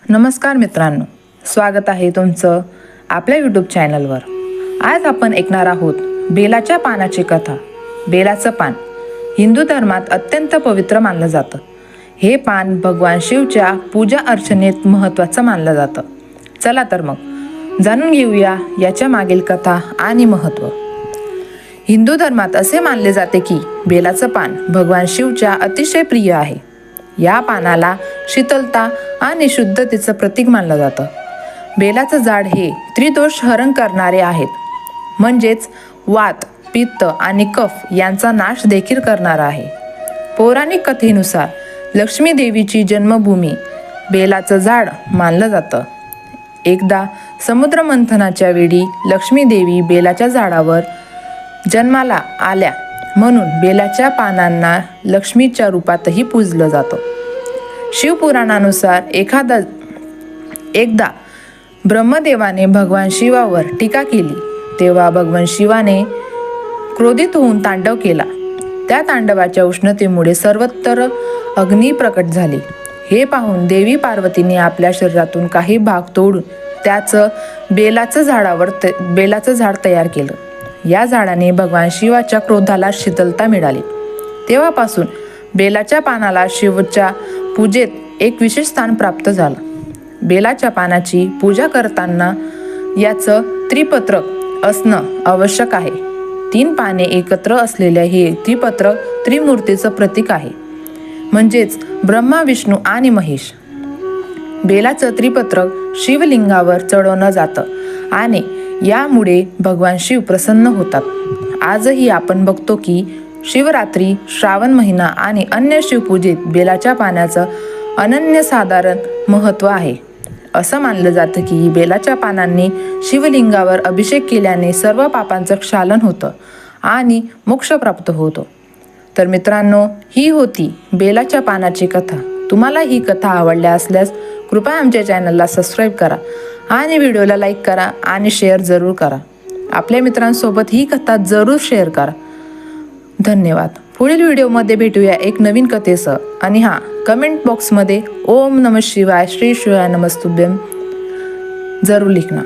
नमस्कार मित्रांनो, स्वागत आहे तुमचं आपल्या यूट्यूब चॅनलवर। आज आपण ऐकणार आहोत बेलाच्या पानाची कथा। बेलाचं पान हिंदू धर्मात अत्यंत पवित्र मानलं जातं। हे पान भगवान शिवच्या पूजा अर्चनेत महत्त्वाचं मानलं जातं। चला तर मग जाणून घेऊया याच्या मागील कथा आणि महत्त्व। हिंदू धर्मात असे मानले जाते की बेलाचं पान भगवान शिवच्या अतिशय प्रिय आहे। या पानाला शीतलता आणि शुद्धतेचं प्रतीक मानलं जातं। बेलाचं झाड हे त्रिदोष हरण करणारे आहेत, म्हणजेच वात, पित्त आणि कफ यांचा नाश देखील करणारा आहे। पौराणिक कथेनुसार लक्ष्मी देवीची जन्मभूमी बेलाचं झाड मानलं जातं। एकदा समुद्र मंथनाच्या वेळी लक्ष्मी देवी बेलाच्या झाडावर जन्माला आल्या, म्हणून बेलाच्या पानांना लक्ष्मीच्या रूपातही पूजलं जातं। शिवपुराणानुसार एकदा ब्रह्मदेवाने भगवान शिवावर टीका केली, तेव्हा भगवान शिवाने क्रोधित होऊन तांडव केला। त्या तांडवाच्या उष्णतेमुळे सर्वत्र अग्नी प्रकट झाली। हे पाहून देवी पार्वतीने आपल्या शरीरातून काही भाग तोडून त्याचं बेलाचं झाड तयार केलं। या झाडाने भगवान शिवाच्या क्रोधाला शीतलता मिळाली। तेव्हापासून बेलाच्या पानाला शिवच्या पूजेत एक विशेष स्थान प्राप्त झालं। बेलाच्या पानाची पूजा करताना याचं त्रिपत्रक असणं आवश्यक आहे। 3 पाने एकत्र असलेले हे त्रिपत्रक त्रिमूर्तीचं प्रतीक आहे, म्हणजेच ब्रह्मा, विष्णू आणि महेश। बेलाचं त्रिपत्रक शिवलिंगावर चढवलं जातं आणि यामुळे भगवान शिव प्रसन्न होतात। आजही आपण बघतो की शिवरात्री, श्रावण महिना आणि अन्य शिवपूजेत बेलाच्या पानाचं अनन्यसाधारण महत्त्व आहे। असं मानलं जातं की बेलाच्या पानांनी शिवलिंगावर अभिषेक केल्याने सर्व पापांचं क्षालन होतं आणि मोक्ष प्राप्त होतो। तर मित्रांनो, ही होती बेलाच्या पानाची कथा। तुम्हाला ही कथा आवडली असल्यास कृपया आमच्या चॅनलला सबस्क्राईब करा आणि व्हिडिओला लाईक करा आणि शेअर जरूर करा। आपल्या मित्रांसोबत ही कथा जरूर शेअर करा। धन्यवाद। पुढील व्हिडिओमध्ये भेटूया एक नवीन कथेसह। आणि कमेंट बॉक्समध्ये ओम नमः शिवाय, श्री शिवाय नमस्तुभ्यम जरूर लिखना।